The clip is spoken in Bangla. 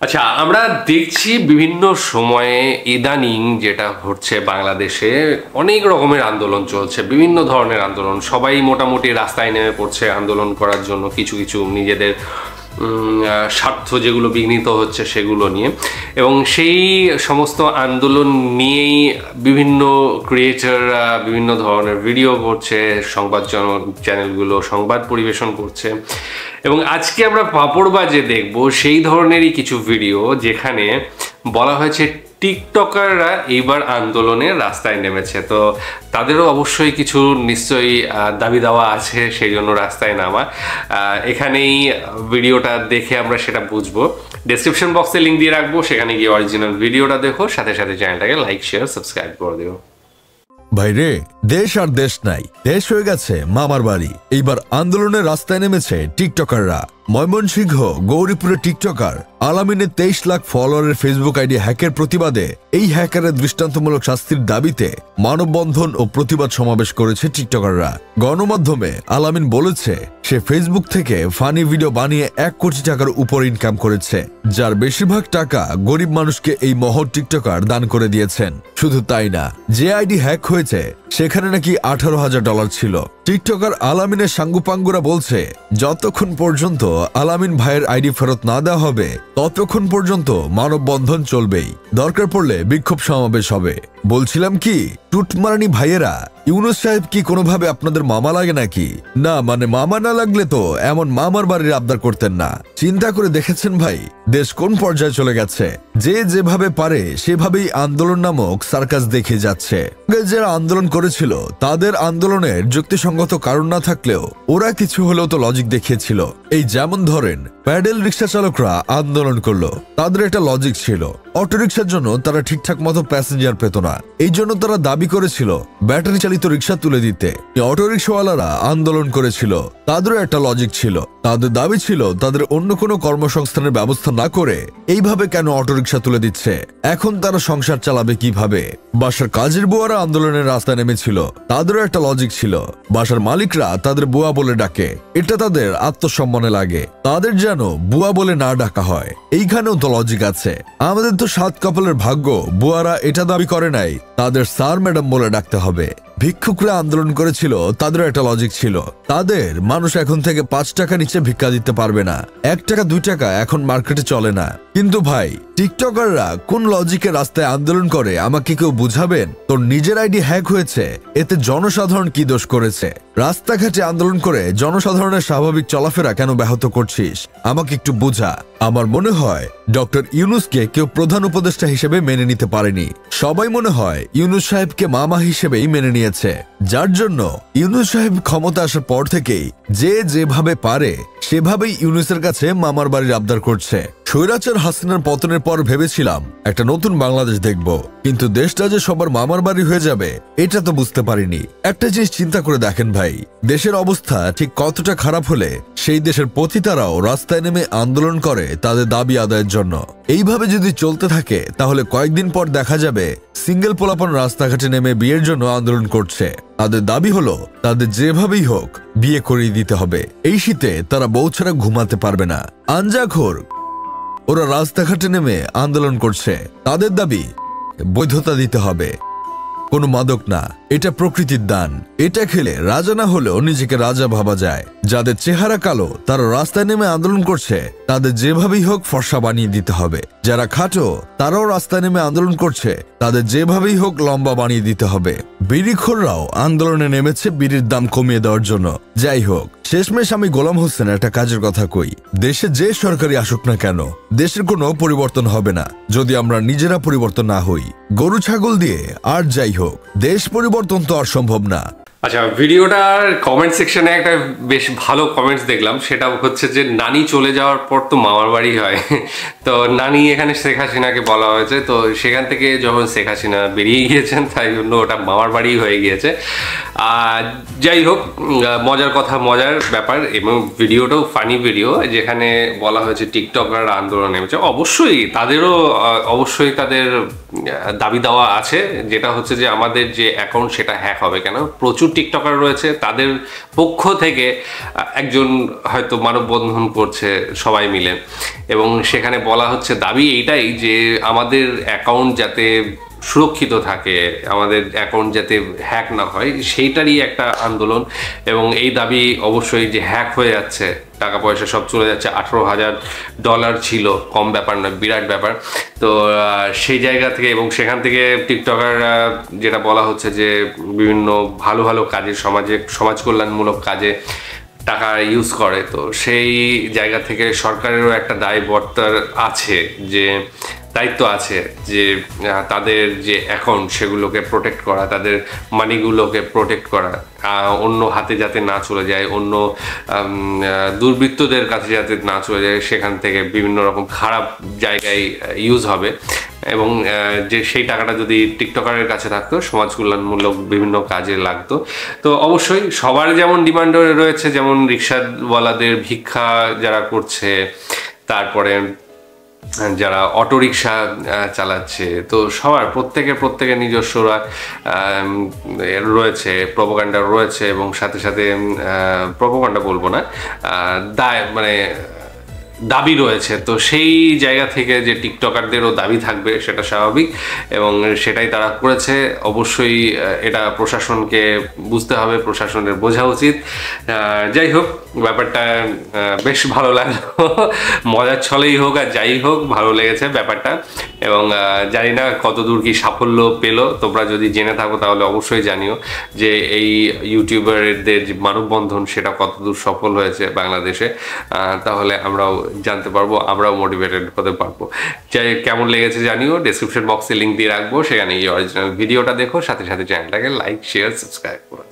আচ্ছা, আমরা দেখছি বিভিন্ন সময়ে ইদানিং যেটা হচ্ছে বাংলাদেশে অনেক রকমের আন্দোলন চলছে, বিভিন্ন ধরনের আন্দোলন। সবাই মোটামুটি রাস্তায় নেমে পড়ছে আন্দোলন করার জন্য, কিছু কিছু নিজেদের স্বার্থ যেগুলো বিঘ্নিত হচ্ছে সেগুলো নিয়ে। এবং সেই সমস্ত আন্দোলন নিয়েই বিভিন্ন ক্রিয়েটররা বিভিন্ন ধরনের ভিডিও করছে, সংবাদ চ্যানেলগুলো সংবাদ পরিবেশন করছে। এবং আজকে আমরা পাঁপড়বাজে দেখব সেই ধরনেরই কিছু ভিডিও, যেখানে বলা হয়েছে টিকটকাররা এইবার আন্দোলনে রাস্তায় নেমেছে। তো তাদেরও অবশ্যই কিছু নিশ্চয়ই দাবি দাওয়া আছে, সেই জন্য রাস্তায় নামা। এখানেই ভিডিওটা দেখে আমরা সেটা বুঝবো। ডেসক্রিপশন বক্সে লিঙ্ক দিয়ে রাখবো, সেখানে গিয়ে অরিজিনাল ভিডিওটা দেখো, সাথে সাথে চ্যানেলটাকে লাইক শেয়ার সাবস্ক্রাইব করে দিও। ভাইরে, দেশ আর দেশ নাই, দেশ হয়ে গেছে মামার বাড়ি। এইবার আন্দোলনের রাস্তায় নেমেছে টিকটকাররা। ময়মনসিংহ গৌরীপুরের টিকটকার আলামিনের 23 লাখ ফলোয়ারের ফেসবুক আইডি হ্যাকের প্রতিবাদে এই হ্যাকারের দৃষ্টান্তমূলক শাস্তির দাবিতে মানববন্ধন ও প্রতিবাদ সমাবেশ করেছে টিকটকাররা। গণমাধ্যমে আলামিন বলেছে সে ফেসবুক থেকে ফানি ভিডিও বানিয়ে 1 কোটি টাকার উপর ইনকাম করেছে, যার বেশিরভাগ টাকা গরিব মানুষকে এই মহৎ টিকটকার দান করে দিয়েছেন। শুধু তাই না, যে আইডি হ্যাক হয়েছে সেখানে নাকি $18,000 ছিল। টিকটকার আলামিনের সাঙ্গুপাঙ্গুরা বলছে যতক্ষণ পর্যন্ত আলামিন ভাইয়ের আইডি ফেরত না দেওয়া হবে ততক্ষণ পর্যন্ত মানববন্ধন চলবেই, দরকার পড়লে বিক্ষোভ সমাবেশ হবে। বলছিলাম কি, টুটমারানি ভাইয়েরা, ইউনুস সাহেব কি কোনোভাবে আপনাদের মামা লাগে নাকি? না মানে মামা না লাগলে তো এমন মামার বাড়ির আবদার করতেন না। চিন্তা করে দেখেছেন ভাই, দেশ কোন পর্যায়ে চলে গেছে? যে যেভাবে পারে সেভাবেই আন্দোলন নামক সার্কাস দেখে যাচ্ছে। যারা আন্দোলন করেছিল তাদের আন্দোলনের যুক্তিসঙ্গত কারণ না থাকলেও ওরা কিছু হলেও তো লজিক দেখিয়েছিল। এই যেমন ধরেন, প্যাডেল রিক্সা চালকরা আন্দোলন করলো, তাদের একটা লজিক ছিল। অটোরিকশার জন্য তারা ঠিকঠাক মতো প্যাসেঞ্জার পেত না, এই জন্য তারা দাবি করেছিল ব্যাটারি চালিত রিক্সা তুলে দিতে। অটোরিকশাওয়ালারা আন্দোলন করেছিল, তাদেরও একটা লজিক ছিল। তাদের দাবি ছিল তাদের অন্য কোনো কর্মসংস্থানের ব্যবস্থা না করে এইভাবে কেন অটোরিকশা তুলে দিচ্ছে, এখন তারা সংসার চালাবে কিভাবে। বাসার কাজের বুয়ারা আন্দোলনের রাস্তায় নেমেছিল, তাদেরও একটা লজিক ছিল। বাসার মালিকরা তাদের বুয়া বলে ডাকে, এটা তাদের আত্মসম্মানে লাগে, তাদের যেন বুয়া বলে না ডাকা হয়। এইখানেও তো লজিক আছে। আমাদের তো 7 কপালের ভাগ্য বুয়ারা এটা দাবি করে নাই তাদের স্যার ম্যাডাম বলে ডাকতে হবে। ভিক্ষুকরা আন্দোলন করেছিল, তাদের একটা লজিক ছিল। তাদের মানুষ এখন থেকে 5 টাকা নিচে ভিক্ষা দিতে পারবে না, 1 টাকা 2 টাকা এখন মার্কেটে চলে না। কিন্তু ভাই, টিকটকাররা কোন লজিকে রাস্তায় আন্দোলন করে আমাকে কেউ বুঝাবেন? তোর নিজের আইডি হ্যাক হয়েছে, এতে জনসাধারণ কি দোষ করেছে? রাস্তাঘাটে আন্দোলন করে জনসাধারণের স্বাভাবিক চলাফেরা কেন ব্যাহত করছিস? আমাকে একটু বুঝা। আমার মনে হয় ডক্টর ইউনুসকে কেউ প্রধান উপদেষ্টা হিসেবে মেনে নিতে পারেনি। সবাই মনে হয় ইউনুস সাহেবকে মামা হিসেবেই মেনে নিয়েছে, যার জন্য ইউনুস সাহেব ক্ষমতা আসার পর থেকেই যে যেভাবে পারে সেভাবেই ইউনুসের কাছে মামার বাড়ির আবদার করছে। স্বৈরাচার হাসিনার পতনের পর ভেবেছিলাম একটা নতুন বাংলাদেশ দেখব, কিন্তু দেশটা যে সবার মামার বাড়ি হয়ে যাবে এটা তো বুঝতে পারিনি। একটা জিনিস চিন্তা করে দেখেন ভাই, দেশের অবস্থা ঠিক কতটা খারাপ হলে সেই দেশের পতিতারাও রাস্তায় নেমে আন্দোলন করে তাদের দাবি আদায়ের জন্য। এইভাবে যদি চলতে থাকে তাহলে কয়েকদিন পর দেখা যাবে সিঙ্গেল পোলাপন রাস্তাঘাটে নেমে বিয়ের জন্য আন্দোলন করছে। তাদের দাবি হলো তাদের যেভাবেই হোক বিয়ে করিয়ে দিতে হবে। এই শীতে তারা বউ ছাড়া ঘুমাতে পারবে না। আঞ্জাখোর ওরা রাস্তাঘাটে নেমে আন্দোলন করছে, তাদের দাবি বৈধতা দিতে হবে, কোনো মাদক না, এটা প্রকৃতির দান, এটা খেলে রাজা না হলেও নিজেকে রাজা ভাবা যায়। যাদের চেহারা কালো তারা রাস্তায় নেমে আন্দোলন করছে, তাদের যেভাবেই হোক ফর্সা বানিয়ে দিতে হবে। যারা খাটো তারাও রাস্তায় নেমে আন্দোলন করছে, তাদের যেভাবেই হোক লম্বা বানিয়ে দিতে হবে। বিড়িখোররাও আন্দোলনে নেমেছে বিড়ির দাম কমিয়ে দেওয়ার জন্য। যাই হোক, শেষমেশ আমি গোলাম হোসেন একটা কাজের কথা কই, দেশে যে সরকারি আসুক না কেন দেশের কোনো পরিবর্তন হবে না যদি আমরা নিজেরা পরিবর্তন না হই। গরু ছাগল দিয়ে আর যাই হোক, দেশ পরিবর্তন তো আর সম্ভব না। আচ্ছা, ভিডিওটার কমেন্ট সেকশনে একটা বেশ ভালো কমেন্টস দেখলাম, সেটা হচ্ছে যে নানি চলে যাওয়ার পর তো মামার বাড়ি হয়। তো নানি এখানে শেখ হাসিনাকে বলা হয়েছে, তো সেখান থেকে যখন শেখ হাসিনা বেরিয়ে গিয়েছেন তাই জন্য ওটা মামার বাড়ি হয়ে গিয়েছে। যাই হোক, মজার কথা, মজার ব্যাপার। এবং ভিডিওটাও ফানি ভিডিও, যেখানে বলা হয়েছে টিকটকাররা আন্দোলন নেমেছে। অবশ্যই তাদের দাবি দেওয়া আছে, যেটা হচ্ছে যে আমাদের যে অ্যাকাউন্ট সেটা হ্যাক হবে কেন। প্রচুর টিকটকার রয়েছে, তাদের পক্ষ থেকে একজন হয়তো মানববন্ধন করছে সবাই মিলে, এবং সেখানে বলা হচ্ছে দাবি এইটাই যে আমাদের অ্যাকাউন্ট যাতে সুরক্ষিত থাকে, আমাদের অ্যাকাউন্ট যাতে হ্যাক না হয়, সেইটারই একটা আন্দোলন। এবং এই দাবি অবশ্যই যে হ্যাক হয়ে যাচ্ছে, টাকা পয়সা সব চলে যাচ্ছে, $18,000 ছিল, কম ব্যাপার না, বিরাট ব্যাপার। তো সেই জায়গা থেকে এবং সেখান থেকে টিকটকাররা যেটা বলা হচ্ছে যে বিভিন্ন ভালো ভালো কাজে, সমাজ কল্যাণমূলক কাজে টাকা ইউজ করে। তো সেই জায়গা থেকে সরকারেরও একটা দায়বদ্ধতা আছে, যে দায়িত্ব আছে যে তাদের যে অ্যাকাউন্ট সেগুলোকে প্রোটেক্ট করা, তাদের মানিগুলোকে প্রোটেক্ট করা, অন্য হাতে যাতে না চলে যায়, অন্য দুর্বৃত্তদের কাছে যাতে না চলে যায়, সেখান থেকে বিভিন্ন রকম খারাপ জায়গায় ইউজ হবে। এবং যে সেই টাকাটা যদি টিকটকারের কাছে থাকতো, সমাজ কল্যাণমূলক বিভিন্ন কাজে লাগতো। তো অবশ্যই সবার যেমন ডিমান্ড রয়েছে, যেমন রিক্সাওয়ালাদের, ভিক্ষা যারা করছে, তারপরে যারা অটোরিকশা চালাচ্ছে, তো সবার প্রত্যেকের নিজস্বরা রয়েছে, প্রোপাগান্ডা রয়েছে, এবং সাথে সাথে প্রোপাগান্ডা বলবো না, দাবি রয়েছে। তো সেই জায়গা থেকে যে টিকটকারদেরও দাবি থাকবে সেটা স্বাভাবিক, এবং সেটাই তারা করেছে। অবশ্যই এটা প্রশাসনকে বুঝতে হবে, প্রশাসনের বোঝা উচিত। যাই হোক, ব্যাপারটা বেশ ভালো লাগলো, মজার ছলেই হোক আর যাই হোক, ভালো লেগেছে ব্যাপারটা। এবং জানি না কতদূর কি সাফল্য পেলো, তোমরা যদি জেনে থাকো তাহলে অবশ্যই জানিও যে এই ইউটিউবারদের যে মানববন্ধন সেটা কতদূর সফল হয়েছে বাংলাদেশে। তাহলে আমরাও জানতে পারবো, আমরাও মোটিভেটেড হতে পারবো। যাই কেমন লেগেছে জানিও, ডেসক্রিপশন বক্সে লিঙ্ক দিয়ে রাখবো, সেখানে এই অরিজিনাল ভিডিওটা দেখো, সাথে সাথে চ্যানেলটাকে লাইক, শেয়ার, সাবস্ক্রাইব করো।